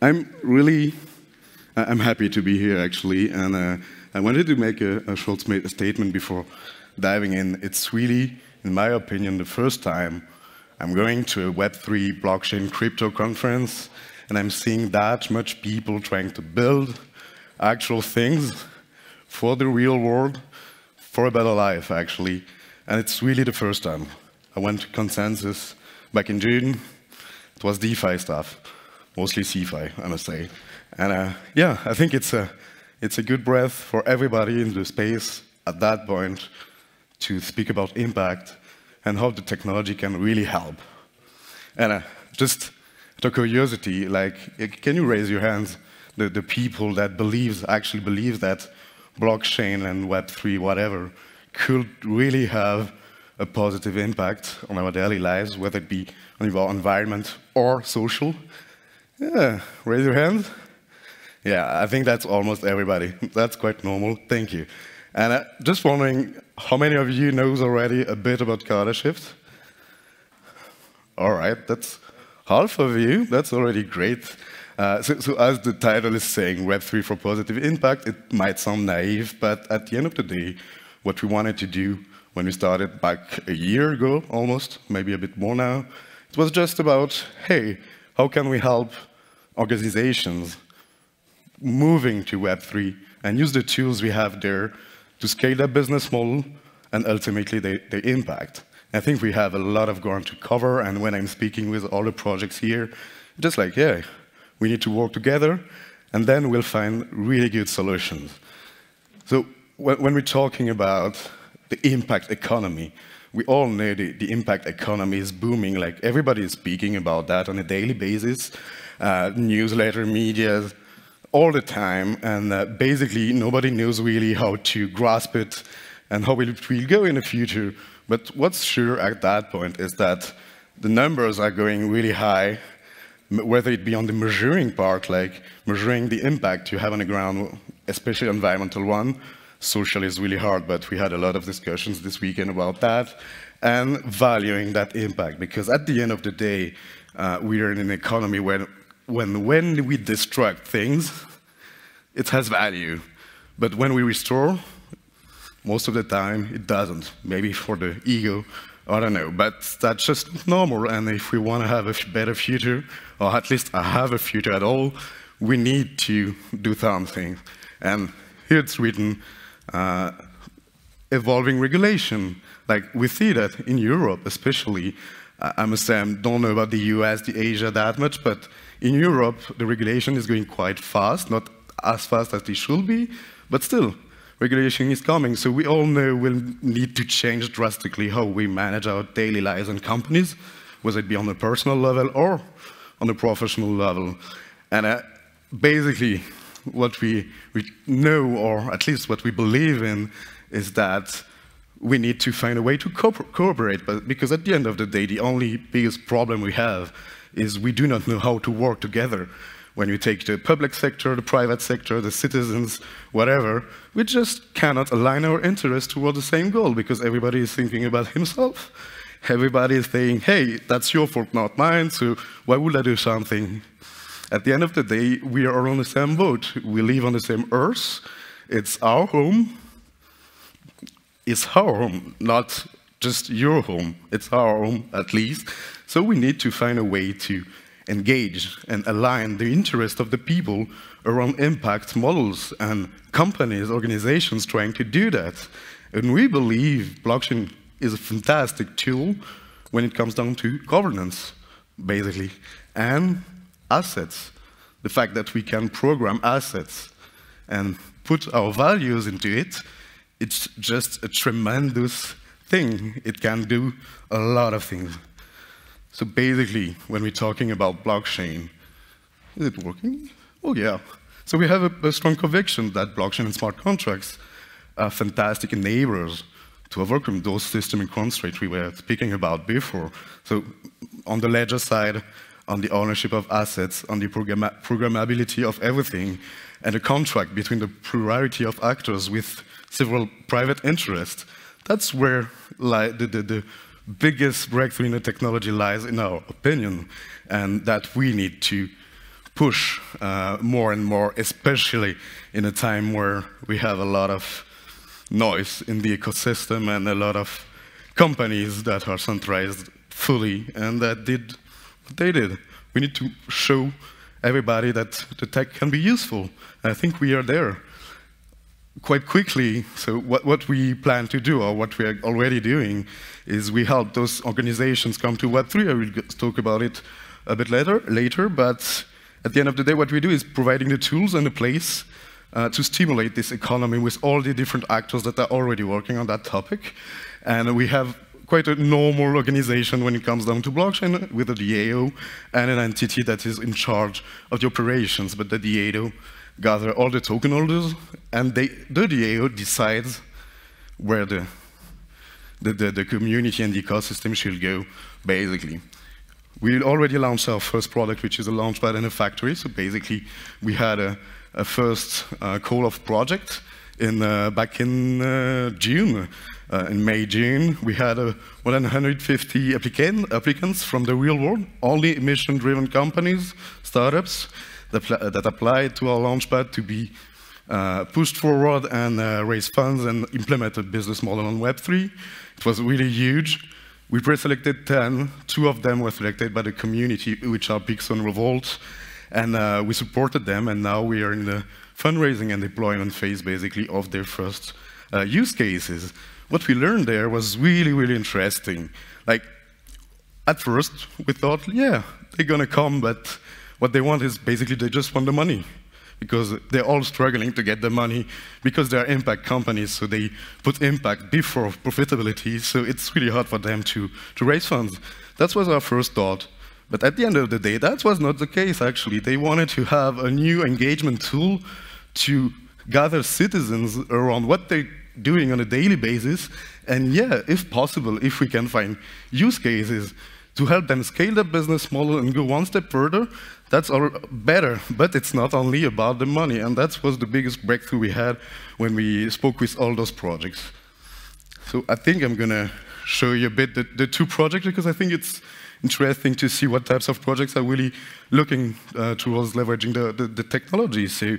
I'm happy to be here, actually, and I wanted to make a short statement before diving in. It's really, in my opinion, the first time I'm going to a Web3 blockchain crypto conference, and I'm seeing that much people trying to build actual things for the real world, for a better life, actually. And it's really the first time. I went to Consensus back in June. It was DeFi stuff, mostly CeFi, I must say. And yeah, I think it's a good breath for everybody in the space at that point to speak about impact and how the technology can really help. And just out of curiosity, like, can you raise your hands, the people that actually believe that blockchain and Web3, whatever, could really have a positive impact on our daily lives, whether it be on our environment or social? Yeah, raise your hands. Yeah, I think that's almost everybody. That's quite normal. Thank you. And just wondering, how many of you knows already a bit about Cardashift? All right, that's half of you. That's already great. So as the title is saying, Web3 for positive impact, it might sound naive, but at the end of the day, what we wanted to do when we started back a year ago, almost, maybe a bit more now, it was just about, hey, how can we help organizations moving to Web3 and use the tools we have there to scale their business model and ultimately their impact. I think we have a lot of ground to cover, and when I'm speaking with all the projects here, just like, yeah, we need to work together, and then we'll find really good solutions. So when we're talking about the impact economy, we all know the impact economy is booming, like everybody is speaking about that on a daily basis, newsletter, media, all the time, and basically nobody knows really how to grasp it and how it will go in the future. But what's sure at that point is that the numbers are going really high, whether it be on the measuring part, like measuring the impact you have on the ground, especially environmental one. Social is really hard, but we had a lot of discussions this weekend about that, and valuing that impact, because at the end of the day, we are in an economy where when we destruct things, it has value. But when we restore, most of the time, it doesn't. Maybe for the ego, I don't know. But that's just normal. And if we want to have a better future, or at least have a future at all, we need to do something. And here it's written, evolving regulation. Like, we see that in Europe, especially. I must say, I don't know about the US, the Asia that much, but in Europe, the regulation is going quite fast, not as fast as it should be, but still, regulation is coming. So we all know we'll need to change drastically how we manage our daily lives and companies, whether it be on a personal level or on a professional level. And basically, what we know, or at least what we believe in, is that we need to find a way to cooperate, because at the end of the day, the only biggest problem we have is we do not know how to work together. When you take the public sector, the private sector, the citizens, whatever, we just cannot align our interests toward the same goal, because everybody is thinking about himself. Everybody is saying, hey, that's your fault, not mine, so why would I do something? At the end of the day, we are all on the same boat. We live on the same earth. It's our home. It's our home, not just your home. It's our home, at least. So we need to find a way to engage and align the interest of the people around impact models and companies, organizations trying to do that. And we believe blockchain is a fantastic tool when it comes down to governance, basically, and assets. The fact that we can program assets and put our values into it, it's just a tremendous thing. It can do a lot of things. So basically, when we're talking about blockchain, is it working? Oh yeah. So we have a strong conviction that blockchain and smart contracts are fantastic enablers to overcome those systemic constraints we were speaking about before. So on the ledger side, on the ownership of assets, on the programmability of everything, and a contract between the plurality of actors with several private interests, that's where the biggest breakthrough in the technology lies, in our opinion, and that we need to push more and more, especially in a time where we have a lot of noise in the ecosystem and a lot of companies that are centralized fully and that did what they did. We need to show everybody that the tech can be useful. And I think we are there quite quickly. So what we plan to do, or what we are already doing, is we help those organizations come to Web3. I will talk about it a bit later, but at the end of the day, what we do is providing the tools and the place to stimulate this economy with all the different actors that are already working on that topic. And we have quite a normal organization when it comes down to blockchain, with a DAO and an entity that is in charge of the operations. But the DAO gather all the token holders, and the DAO decides where the community and the ecosystem should go, basically. We already launched our first product, which is a Launchpad and a factory. So basically, we had a first call of project back in June. In May, June, we had more than 150 applicants from the real world, only mission-driven companies, startups, that applied to our Launchpad to be pushed forward and raise funds and implement a business model on Web3. It was really huge. We pre-selected 10. 2 of them were selected by the community, which are Pixel and Revolt, and we supported them, and now we are in the fundraising and deployment phase, basically, of their first use cases. What we learned there was really, really interesting. Like, at first, we thought, yeah, they're gonna come, but what they want is basically they just want the money, because they're all struggling to get the money because they're impact companies, so they put impact before profitability, so it's really hard for them to raise funds. That was our first thought. But at the end of the day, that was not the case, actually. They wanted to have a new engagement tool to gather citizens around what they're doing on a daily basis, and yeah, if possible, if we can find use cases to help them scale their business model and go one step further, that's all better. But it's not only about the money, and that was the biggest breakthrough we had when we spoke with all those projects. So I think I'm gonna show you a bit the 2 projects, because I think it's interesting to see what types of projects are really looking towards leveraging the technology. So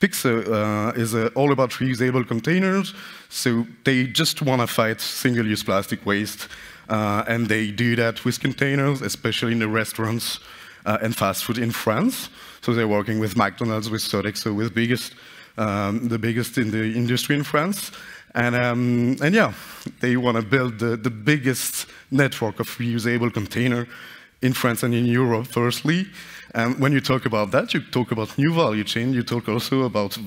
Pixel is all about reusable containers, so they just want to fight single-use plastic waste, and they do that with containers, especially in the restaurants and fast food in France. So they're working with McDonald's, with Sodexo, with the biggest in the industry in France. And yeah, they want to build the biggest network of reusable container in France and in Europe, firstly. And when you talk about that, you talk about new value chain. You talk also about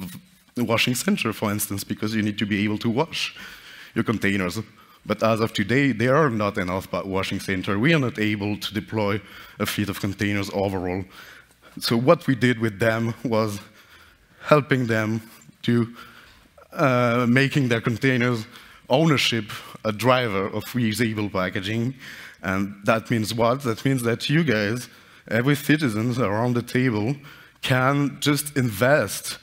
the washing center, for instance, because you need to be able to wash your containers. But as of today, there are not enough washing center. We are not able to deploy a fleet of containers overall. So what we did with them was helping them to making their containers ownership a driver of reusable packaging. And that means what? That means that you guys, every citizen around the table, can just invest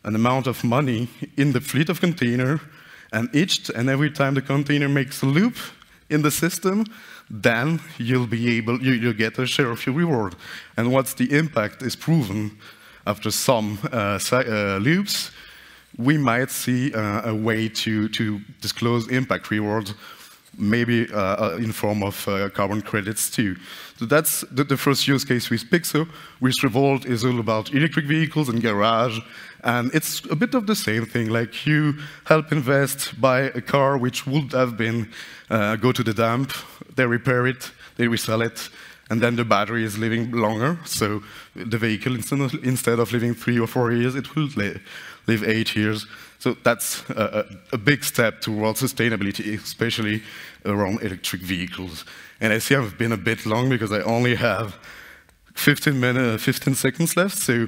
an amount of money in the fleet of container, and each and every time the container makes a loop in the system, then you'll get a share of your reward. And once the impact is proven after some loops, we might see a way to disclose impact rewards, maybe in form of carbon credits too. So that's the first use case with Pixel. With Revolt is all about electric vehicles and garage, and it's a bit of the same thing. Like, you help invest, buy a car which would have been go to the dump, they repair it, they resell it, and then the battery is living longer. So the vehicle, instead of living 3 or 4 years, it will live 8 years. So that's a big step towards sustainability, especially around electric vehicles. And I see I've been a bit long because I only have 15 seconds left. So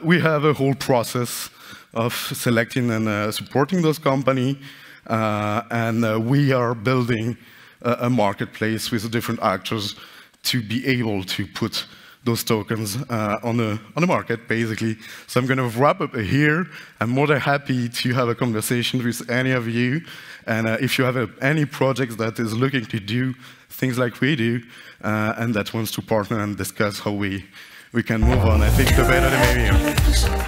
we have a whole process of selecting and supporting those companies. And we are building a marketplace with different actors to be able to put those tokens on the market, basically. So I'm going to wrap up here. I'm more than happy to have a conversation with any of you. And if you have any projects that is looking to do things like we do, and that wants to partner and discuss how we we can move on. I think the better the maybe.